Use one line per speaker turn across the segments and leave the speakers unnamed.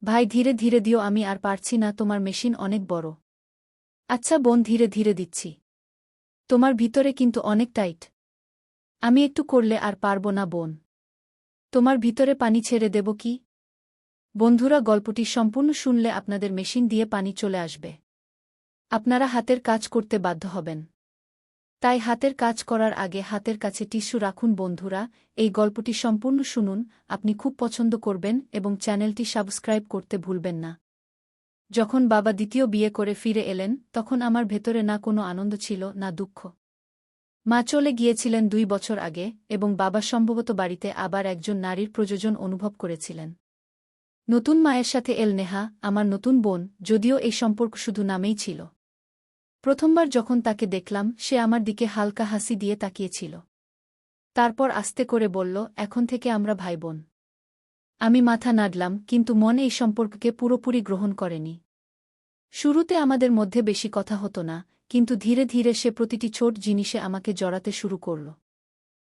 ভাই ধীরে ধীরে দিও, আমি আর পারছি না, তোমার মেশিন অনেক বড়। আচ্ছা বোন, ধীরে ধীরে দিচ্ছি। তোমার ভিতরে কিন্তু অনেক টাইট। আমি একটু করলে আর পারব না বোন। তোমার ভিতরে পানি ছেড়ে দেব কি? বন্ধুরা, গল্পটি সম্পূর্ণ শুনলে আপনাদের মেশিন দিয়ে পানি চলে আসবে। আপনারা হাতের কাজ করতে বাধ্য হবেন। তাই হাতের কাজ করার আগে হাতের কাছে টিস্যু রাখুন। বন্ধুরা, এই গল্পটি সম্পূর্ণ শুনুন, আপনি খুব পছন্দ করবেন এবং চ্যানেলটি সাবস্ক্রাইব করতে ভুলবেন না। যখন বাবা দ্বিতীয় বিয়ে করে ফিরে এলেন, তখন আমার ভেতরে না কোনো আনন্দ ছিল, না দুঃখ। মা চলে গিয়েছিলেন 2 বছর আগে এবং বাবা সম্ভবত বাড়িতে আবার একজন নারীর প্রয়োজন অনুভব করেছিলেন। নতুন মায়ের সাথে এল নেহা, আমার নতুন বোন, যদিও এই সম্পর্ক শুধু নামেই ছিল। প্রথমবার যখন তাকে দেখলাম, সে আমার দিকে হালকা হাসি দিয়ে তাকিয়েছিল। তারপর আস্তে করে বলল, এখন থেকে আমরা ভাইবোন। আমি মাথা নাড়লাম, কিন্তু মনে এই সম্পর্ককে পুরোপুরি গ্রহণ করেনি। শুরুতে আমাদের মধ্যে বেশি কথা হতো না, কিন্তু ধীরে ধীরে সে প্রতিটি ছোট জিনিসে আমাকে জড়াতে শুরু করল।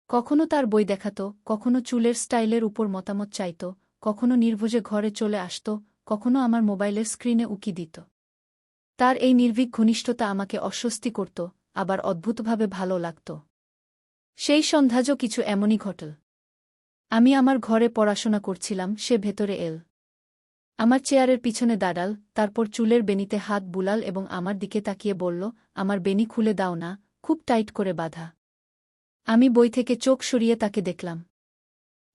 কখনো তার বই দেখাত, কখনো চুলের স্টাইলের উপর মতামত চাইত, কখনো নির্ভোজে ঘরে চলে আসত, কখনো আমার মোবাইলের স্ক্রিনে উকি দিত। তার এই নির্ভীক ঘনিষ্ঠতা আমাকে অস্বস্তি করত, আবার অদ্ভুতভাবে ভালো লাগত। সেই সন্ধ্যাজও কিছু এমনই ঘটল। আমি আমার ঘরে পড়াশোনা করছিলাম, সে ভেতরে এল। আমার চেয়ারের পিছনে দাঁড়াল, তারপর চুলের বেনিতে হাত বুলাল এবং আমার দিকে তাকিয়ে বলল, আমার বেনি খুলে দাও না, খুব টাইট করে বাঁধা। আমি বই থেকে চোখ সরিয়ে তাকে দেখলাম।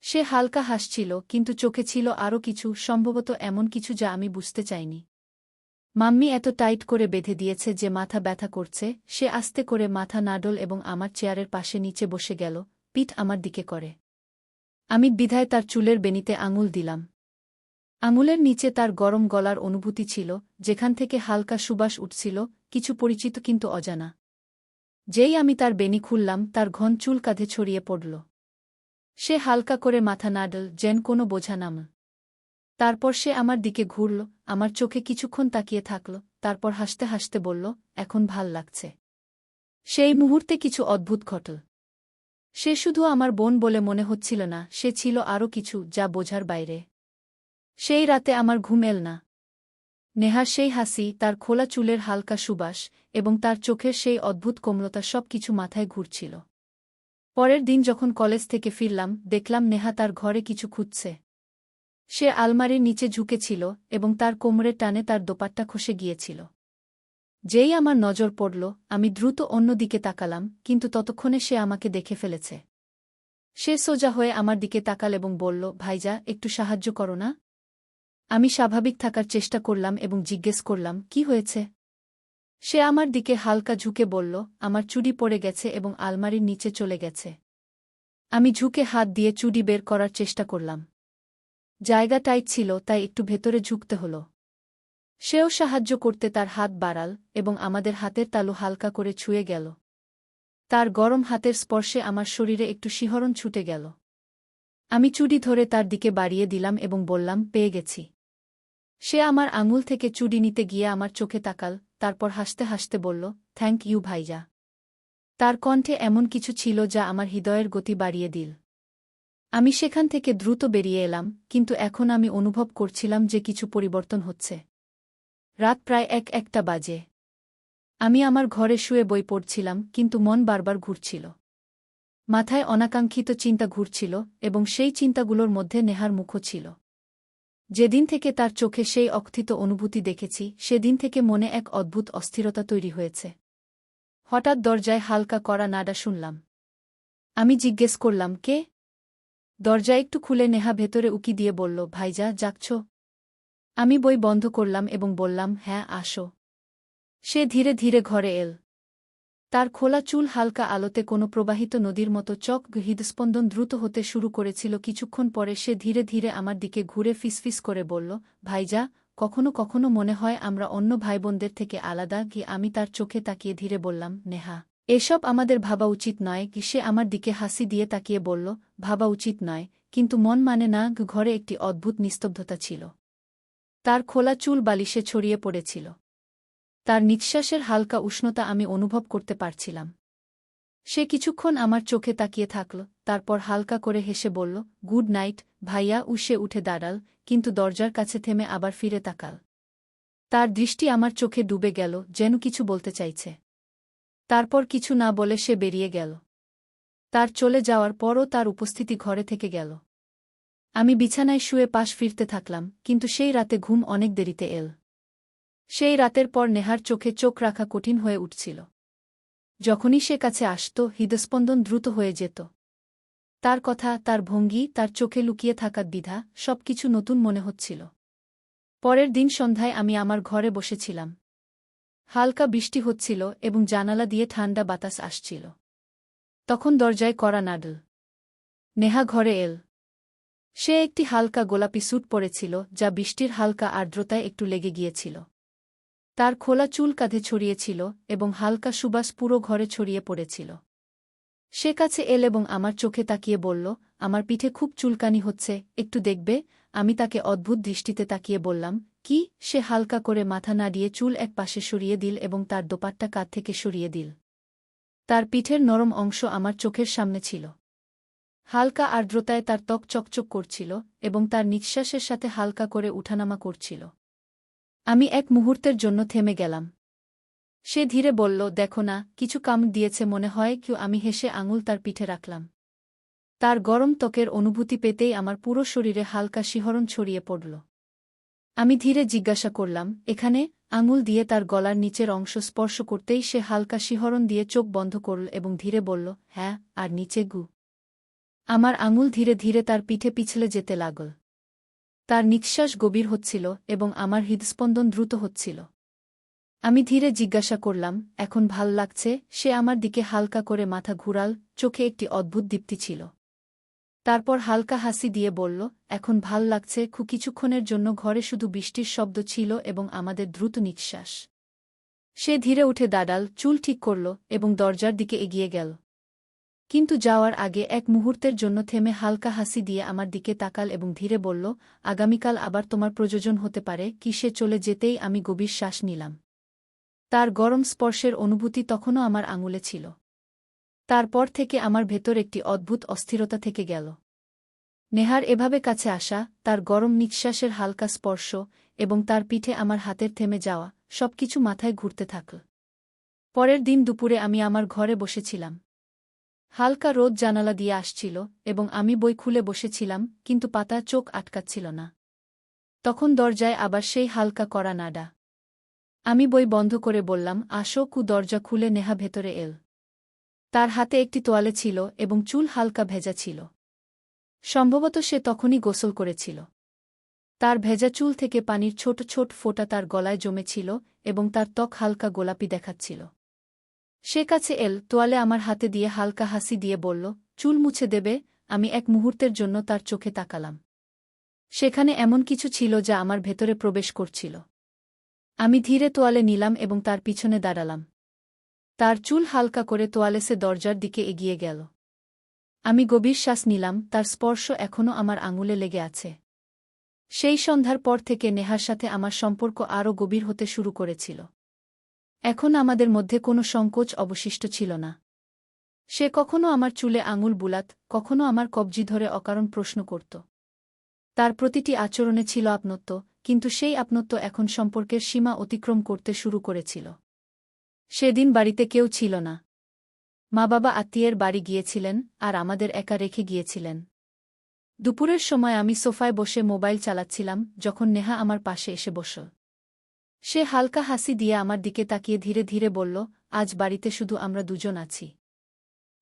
সে হালকা হাসছিল, কিন্তু চোখে ছিল আরও কিছু, সম্ভবত এমন কিছু যা আমি বুঝতে চাইনি। মাম্মি এত টাইট করে বেঁধে দিয়েছে যে মাথা ব্যথা করছে। সে আস্তে করে মাথা নাড়ল এবং আমার চেয়ারের পাশে নিচে বসে গেল, পিঠ আমার দিকে করে। আমি দ্বিধায় তার চুলের বেনিতে আঙুল দিলাম। আঙুলের নিচে তার গরম গলার অনুভূতি ছিল, যেখান থেকে হালকা সুবাস উঠছিল, কিছু পরিচিত কিন্তু অজানা। যেই আমি তার বেনি খুললাম, তার ঘন চুল কাঁধে ছড়িয়ে পড়ল। সে হালকা করে মাথা নাড়ল, যেন কোনো বোঝা নাম। তারপর সে আমার দিকে ঘুরল, আমার চোখে কিছুক্ষণ তাকিয়ে থাকল, তারপর হাসতে হাসতে বলল, এখন ভাল লাগছে। সেই মুহূর্তে কিছু অদ্ভুত ঘটল। সে শুধু আমার বোন বলে মনে হচ্ছিল না, সে ছিল আরও কিছু, যা বোঝার বাইরে। সেই রাতে আমার ঘুম এল না। নেহার সেই হাসি, তার খোলা চুলের হালকা সুবাস এবং তার চোখের সেই অদ্ভুত কোমলতা, সব কিছু মাথায় ঘুরছিল। পরের দিন যখন কলেজ থেকে ফিরলাম, দেখলাম নেহা তার ঘরে কিছু খুঁজছে। সে আলমারির নিচে ঝুঁকেছিল এবং তার কোমরের টানে তার দোপাট্টা খসে গিয়েছিল। যেই আমার নজর পড়ল, আমি দ্রুত অন্যদিকে তাকালাম, কিন্তু ততক্ষণে সে আমাকে দেখে ফেলেছে। সে সোজা হয়ে আমার দিকে তাকাল এবং বলল, ভাইজা, একটু সাহায্য করো না। আমি স্বাভাবিক থাকার চেষ্টা করলাম এবং জিজ্ঞেস করলাম, কি হয়েছে? সে আমার দিকে হালকা ঝুঁকে বলল, আমার চুড়ি পড়ে গেছে এবং আলমারির নিচে চলে গেছে। আমি ঝুঁকে হাত দিয়ে চুড়ি বের করার চেষ্টা করলাম। জায়গা টাইট ছিল, তাই একটু ভেতরে ঝুঁকতে হলো। সেও সাহায্য করতে তার হাত বাড়াল এবং আমাদের হাতের তালু হালকা করে ছুঁয়ে গেল। তার গরম হাতের স্পর্শে আমার শরীরে একটু শিহরণ ছুটে গেল। আমি চুড়ি ধরে তার দিকে বাড়িয়ে দিলাম এবং বললাম, পেয়ে গেছি। সে আমার আঙুল থেকে চুড়ি নিতে গিয়ে আমার চোখে তাকাল, তারপর হাসতে হাসতে বলল, থ্যাংক ইউ ভাইজা। তার কণ্ঠে এমন কিছু ছিল যা আমার হৃদয়ের গতি বাড়িয়ে দিল। আমি সেখান থেকে দ্রুত বেরিয়ে এলাম, কিন্তু এখন আমি অনুভব করছিলাম যে কিছু পরিবর্তন হচ্ছে। রাত প্রায় 1-1টা বাজে। আমি আমার ঘরে শুয়ে বই পড়ছিলাম, কিন্তু মন বারবার ঘুরছিল। মাথায় অনাকাঙ্ক্ষিত চিন্তা ঘুরছিল এবং সেই চিন্তাগুলোর মধ্যে নেহার মুখও ছিল। যেদিন থেকে তার চোখে সেই অকথিত অনুভূতি দেখেছি, সেদিন থেকে মনে এক অদ্ভুত অস্থিরতা তৈরি হয়েছে। হঠাৎ দরজায় হালকা কড়া নাড়া শুনলাম। আমি জিজ্ঞেস করলাম, কে? দরজা একটু খুলে নেহা ভেতরে উকি দিয়ে বলল, ভাইজা, জাগছ? আমি বই বন্ধ করলাম এবং বললাম, হ্যাঁ, আসো। সে ধীরে ধীরে ঘরে এল। তার খোলা চুল হালকা আলোতে কোনো প্রবাহিত নদীর মতো চক, হৃদস্পন্দন দ্রুত হতে শুরু করেছিল। কিছুক্ষণ পরে সে ধীরে ধীরে আমার দিকে ঘুরে ফিসফিস করে বলল, ভাইজা, কখনো কখনো মনে হয় আমরা অন্য ভাইবোনদের থেকে আলাদা। আমি তার চোখে তাকিয়ে ধীরে বললাম, নেহা, এসব আমাদের ভাবা উচিত নয়। সে আমার দিকে হাসি দিয়ে তাকিয়ে বলল, ভাবা উচিত নয়, কিন্তু মন মানে না। ঘরে একটি অদ্ভুত নিস্তব্ধতা ছিল। তার খোলা চুল বালিশে ছড়িয়ে পড়েছিল। তার নিঃশ্বাসের হালকা উষ্ণতা আমি অনুভব করতে পারছিলাম। সে কিছুক্ষণ আমার চোখে তাকিয়ে থাকল, তারপর হালকা করে হেসে বলল, গুড নাইট ভাইয়া। সে উঠে দাঁড়াল, কিন্তু দরজার কাছে থেমে আবার ফিরে তাকাল। তার দৃষ্টি আমার চোখে ডুবে গেল, যেন কিছু বলতে চাইছে। তারপর কিছু না বলে সে বেরিয়ে গেল। তার চলে যাওয়ার পরও তার উপস্থিতি ঘরে থেকে গেল। আমি বিছানায় শুয়ে পাশ ফিরতে থাকলাম, কিন্তু সেই রাতে ঘুম অনেক দেরিতে এল। সেই রাতের পর নেহার চোখে চোখ রাখা কঠিন হয়ে উঠছিল। যখনই সে কাছে আসত, হৃদস্পন্দন দ্রুত হয়ে যেত। তার কথা, তার ভঙ্গি, তার চোখে লুকিয়ে থাকা দ্বিধা, সবকিছু নতুন মনে হচ্ছিল। পরের দিন সন্ধ্যায় আমি আমার ঘরে বসেছিলাম। হালকা বৃষ্টি হচ্ছিল এবং জানালা দিয়ে ঠান্ডা বাতাস আসছিল। তখন দরজায় কড়া নাড়ল। নেহা ঘরে এল। সে একটি হালকা গোলাপি স্যুট পরেছিল, যা বৃষ্টির হালকা আর্দ্রতায় একটু লেগে গিয়েছিল। তার খোলা চুল কাঁধে ছড়িয়েছিল এবং হালকা সুবাস পুরো ঘরে ছড়িয়ে পড়েছিল। সে কাছে এল এবং আমার চোখে তাকিয়ে বলল, আমার পিঠে খুব চুলকানি হচ্ছে, একটু দেখবে? আমি তাকে অদ্ভুত দৃষ্টিতে তাকিয়ে বললাম, কি? সে হালকা করে মাথা নাড়িয়ে চুল এক পাশে সরিয়ে দিল এবং তার দোপাট্টা কাঁধ থেকে সরিয়ে দিল। তার পিঠের নরম অংশ আমার চোখের সামনে ছিল। হালকা আর্দ্রতায় তার ত্বক চকচক করছিল এবং তার নিঃশ্বাসের সাথে হালকা করে উঠানামা করছিল। আমি এক মুহূর্তের জন্য থেমে গেলাম। সে ধীরে বলল, দেখো না, কিছু কামড় দিয়েছে মনে হয়। আমি হেসে আঙুল তার পিঠে রাখলাম। তার গরম ত্বকের অনুভূতি পেতেই আমার পুরো শরীরে হালকা শিহরণ ছড়িয়ে পড়ল। আমি ধীরে জিজ্ঞাসা করলাম, এখানে? আঙুল দিয়ে তার গলার নিচের অংশ স্পর্শ করতেই সে হালকা শিহরণ দিয়ে চোখ বন্ধ করল এবং ধীরে বলল, হ্যাঁ, আর নিচে গু। আমার আঙুল ধীরে ধীরে তার পিঠে পিছলে যেতে লাগল। তার নিঃশ্বাস গভীর হচ্ছিল এবং আমার হৃদস্পন্দন দ্রুত হচ্ছিল। আমি ধীরে জিজ্ঞাসা করলাম, এখন ভাল লাগছে? সে আমার দিকে হালকা করে মাথা ঘুরাল, চোখে একটি অদ্ভুত দীপ্তি ছিল। তারপর হালকা হাসি দিয়ে বলল, এখন ভাল লাগছে। কিছুক্ষণের জন্য ঘরে শুধু বৃষ্টির শব্দ ছিল এবং আমাদের দ্রুত নিঃশ্বাস। সে ধীরে উঠে দাঁড়াল, চুল ঠিক করল এবং দরজার দিকে এগিয়ে গেল। কিন্তু যাওয়ার আগে এক মুহূর্তের জন্য থেমে হালকা হাসি দিয়ে আমার দিকে তাকাল এবং ধীরে বলল, আগামীকাল আবার তোমার প্রয়োজন হতে পারে। সে চলে যেতেই আমি গভীর শ্বাস নিলাম। তার গরম স্পর্শের অনুভূতি তখনও আমার আঙুলে ছিল। তারপর থেকে আমার ভেতর একটি অদ্ভুত অস্থিরতা থেকে গেল। নেহার এভাবে কাছে আসা, তার গরম নিঃশ্বাসের হালকা স্পর্শ এবং তার পিঠে আমার হাতের থেমে যাওয়া, সবকিছু মাথায় ঘুরতে থাকল। পরের দিন দুপুরে আমি আমার ঘরে বসেছিলাম। হালকা রোদ জানালা দিয়ে আসছিল এবং আমি বই খুলে বসেছিলাম, কিন্তু পাতা চোখ আটকাচ্ছিল না। তখন দরজায় আবার সেই হালকা কড়া নাড়া। আমি বই বন্ধ করে বললাম, আসো। দরজা খুলে নেহা ভেতরে এল। তার হাতে একটি তোয়ালে ছিল এবং চুল হালকা ভেজা ছিল। সম্ভবত সে তখনই গোসল করেছিল। তার ভেজা চুল থেকে পানির ছোট ছোট ফোঁটা তার গলায় জমেছিল এবং তার ত্বক হালকা গোলাপি দেখাচ্ছিল। সে কাছে এল, তোয়ালে আমার হাতে দিয়ে হালকা হাসি দিয়ে বলল, চুল মুছে দেবে? আমি এক মুহূর্তের জন্য তার চোখে তাকালাম। সেখানে এমন কিছু ছিল যা আমার ভেতরে প্রবেশ করছিল। আমি ধীরে তোয়ালে নিলাম এবং তার পিছনে দাঁড়ালাম। তার চুল হালকা করে তোয়ালে সে দরজার দিকে এগিয়ে গেল। আমি গভীর শ্বাস নিলাম, তার স্পর্শ এখনও আমার আঙুলে লেগে আছে। সেই সন্ধ্যার পর থেকে নেহার সাথে আমার সম্পর্ক আরও গভীর হতে শুরু করেছিল। এখন আমাদের মধ্যে কোনো সংকোচ অবশিষ্ট ছিল না। সে কখনো আমার চুলে আঙুল বুলাত, কখনো আমার কবজি ধরে অকারণ প্রশ্ন করত। তার প্রতিটি আচরণে ছিল আপনত্ব, কিন্তু সেই আপনত্ব এখন সম্পর্কের সীমা অতিক্রম করতে শুরু করেছিল। সেদিন বাড়িতে কেউ ছিল না। মা-বাবা আত্মীয়ের বাড়ি গিয়েছিলেন আর আমাদের একা রেখে গিয়েছিলেন। দুপুরের সময় আমি সোফায় বসে মোবাইল চালাচ্ছিলাম যখন নেহা আমার পাশে এসে বসল। সে হালকা হাসি দিয়ে আমার দিকে তাকিয়ে ধীরে ধীরে বলল, আজ বাড়িতে শুধু আমরা দুজন আছি।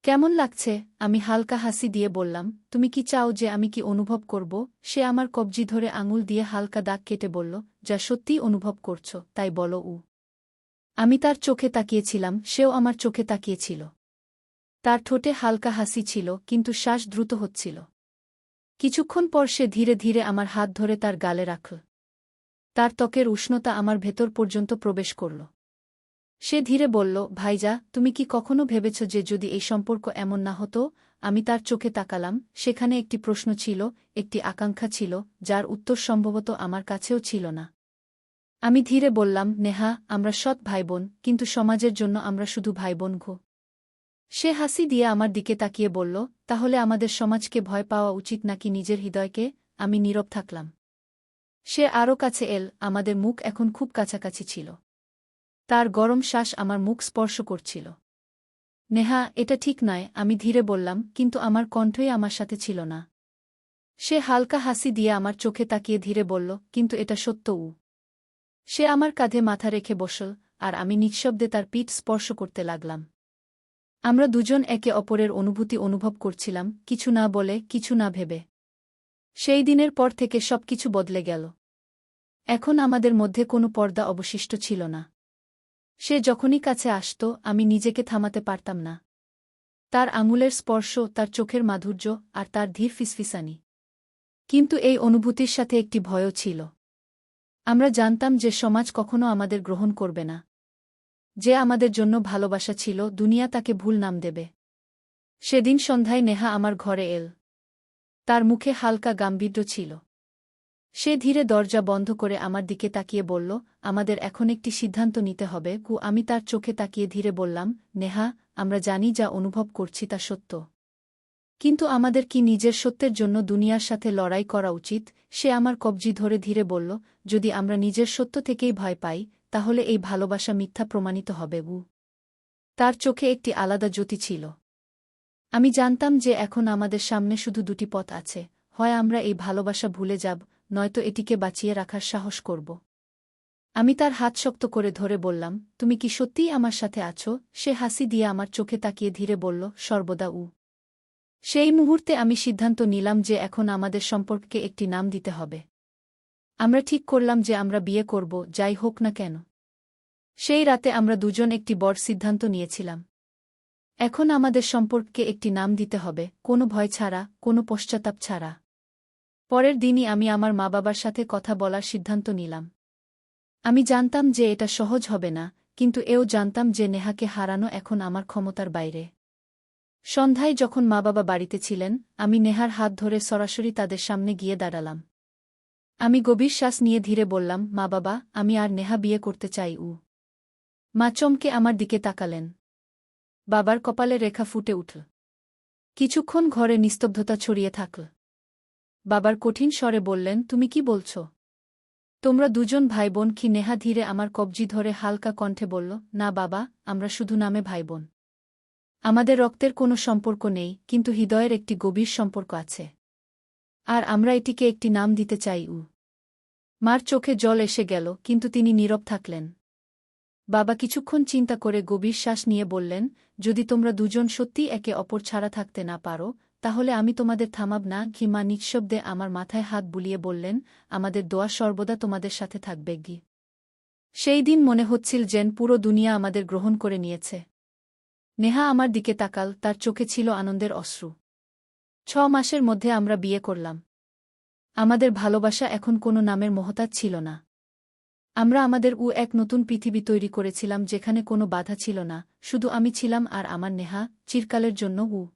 কেমন লাগছে? আমি হালকা হাসি দিয়ে বললাম, তুমি কি চাও যে আমি কি অনুভব করব? সে আমার কবজি ধরে আঙুল দিয়ে হালকা দাগ কেটে বলল, যা সত্যিই অনুভব করছ তাই বলো। আমি তার চোখে তাকিয়েছিলাম, সেও আমার চোখে তাকিয়েছিল। তার ঠোঁটে হালকা হাসি ছিল, কিন্তু শ্বাস দ্রুত হচ্ছিল। কিছুক্ষণ পর সে ধীরে ধীরে আমার হাত ধরে তার গালে রাখল। তার ত্বকের উষ্ণতা আমার ভেতর পর্যন্ত প্রবেশ করল। সে ধীরে বলল, ভাইজা, তুমি কি কখনো ভেবেছ যে যদি এই সম্পর্ক এমন না হতো? আমি তার চোখে তাকালাম, সেখানে একটি প্রশ্ন ছিল, একটি আকাঙ্ক্ষা ছিল, যার উত্তর সম্ভবত আমার কাছেও ছিল না। আমি ধীরে বললাম, নেহা, আমরা সৎ ভাইবোন, কিন্তু সমাজের জন্য আমরা শুধু ভাইবোন। সে হাসি দিয়ে আমার দিকে তাকিয়ে বলল, তাহলে আমাদের সমাজকে ভয় পাওয়া উচিত নাকি নিজের হৃদয়কে? আমি নীরব থাকলাম। সে আরও কাছে এল, আমাদের মুখ এখন খুব কাছাকাছি ছিল। তার গরম শ্বাস আমার মুখ স্পর্শ করছিল। নেহা, এটা ঠিক নয়, আমি ধীরে বললাম, কিন্তু আমার কণ্ঠই আমার সাথে ছিল না। সে হালকা হাসি দিয়ে আমার চোখে তাকিয়ে ধীরে বলল, কিন্তু এটা সত্য। সে আমার কাঁধে মাথা রেখে বসল, আর আমি নিঃশব্দে তার পিঠ স্পর্শ করতে লাগলাম। আমরা দুজন একে অপরের অনুভূতি অনুভব করছিলাম, কিছু না বলে, কিছু না ভেবে। সেই দিনের পর থেকে সবকিছু বদলে গেল। এখন আমাদের মধ্যে কোনো পর্দা অবশিষ্ট ছিল না। সে যখনই কাছে আসত, আমি নিজেকে থামাতে পারতাম না। তার আঙুলের স্পর্শ, তার চোখের মাধুর্য, আর তার ধীর ফিসফিসানি। কিন্তু এই অনুভূতির সাথে একটি ভয়ও ছিল। আমরা জানতাম যে সমাজ কখনো আমাদের গ্রহণ করবে না। যে আমাদের জন্য ভালোবাসা ছিল, দুনিয়া তাকে ভুল নাম দেবে। সেদিন সন্ধ্যায় নেহা আমার ঘরে এল। তার মুখে হালকা গাম্ভীর্য ছিল। সে ধীরে দরজা বন্ধ করে আমার দিকে তাকিয়ে বলল, আমাদের এখন একটি সিদ্ধান্ত নিতে হবে। আমি তার চোখে তাকিয়ে ধীরে বললাম, নেহা, আমরা জানি যা অনুভব করছি তা সত্য। কিন্তু আমাদের কি নিজের সত্যের জন্য দুনিয়ার সাথে লড়াই করা উচিত? সে আমার কবজি ধরে ধীরে বলল, যদি আমরা নিজের সত্য থেকেই ভয় পাই, তাহলে এই ভালোবাসা মিথ্যা প্রমাণিত হবে। তার চোখে একটি আলাদা জ্যোতি ছিল। আমি জানতাম যে এখন আমাদের সামনে শুধু দুটি পথ আছে, হয় আমরা এই ভালোবাসা ভুলে যাব, নয়তো এটিকে বাঁচিয়ে রাখার সাহস করব। আমি তার হাত শক্ত করে ধরে বললাম, তুমি কি সত্যিই আমার সাথে আছো? সে হাসি দিয়ে আমার চোখে তাকিয়ে ধীরে বলল, সর্বদা। সেই মুহূর্তে আমি সিদ্ধান্ত নিলাম যে এখন আমাদের সম্পর্ককে একটি নাম দিতে হবে। আমরা ঠিক করলাম যে আমরা বিয়ে করব, যাই হোক না কেন। সেই রাতে আমরা দুজন একটি বড় সিদ্ধান্ত নিয়েছিলাম। এখন আমাদের সম্পর্ককে একটি নাম দিতে হবে, কোনো ভয় ছাড়া, কোনো পশ্চাত্তাপ ছাড়া। পরের দিনই আমি আমার মা-বাবার সাথে কথা বলার সিদ্ধান্ত নিলাম। আমি জানতাম যে এটা সহজ হবে না, কিন্তু এও জানতাম যে নেহাকে হারানো এখন আমার ক্ষমতার বাইরে। সন্ধ্যায় যখন মা-বাবা বাড়িতে ছিলেন, আমি নেহার হাত ধরে সরাসরি তাদের সামনে গিয়ে দাঁড়ালাম। আমি গভীর শ্বাস নিয়ে ধীরে বললাম, মা-বাবা, আমি আর নেহা বিয়ে করতে চাই। মা চমকে আমার দিকে তাকালেন। বাবার কপালে রেখা ফুটে উঠল। কিছুক্ষণ ঘরে নিস্তব্ধতা ছড়িয়ে থাকল। বাবার কঠিন স্বরে বললেন, তুমি কি বলছ? তোমরা দুজন ভাইবোন কি? নেহা ধীরে আমার কবজি ধরে হালকা কণ্ঠে বলল, না বাবা, আমরা শুধু নামে ভাইবোন। আমাদের রক্তের কোনো সম্পর্ক নেই, কিন্তু হৃদয়ের একটি গভীর সম্পর্ক আছে। আর আমরা এটিকে একটি নাম দিতে চাই। মার চোখে জল এসে গেল, কিন্তু তিনি নীরব থাকলেন। বাবা কিছুক্ষণ চিন্তা করে গভীর শ্বাস নিয়ে বললেন, যদি তোমরা দুজন সত্যি একে অপর ছাড়া থাকতে না পারো, তাহলে আমি তোমাদের থামাব না। মা নিঃশব্দে আমার মাথায় হাত বুলিয়ে বললেন, আমাদের দোয়া সর্বদা তোমাদের সাথে থাকবে। সেই দিন মনে হচ্ছিল যেন পুরো দুনিয়া আমাদের গ্রহণ করে নিয়েছে। নেহা আমার দিকে তাকাল, তার চোখে ছিল আনন্দের অশ্রু। 6 মাসের মধ্যে আমরা বিয়ে করলাম। আমাদের ভালোবাসা এখন কোনো নামের মহতাজ ছিল না। আমরা আমাদের এক নতুন পৃথিবী তৈরি করেছিলাম, যেখানে কোনো বাধা ছিল না, শুধু আমি ছিলাম আর আমার নেহা, চিরকালের জন্য।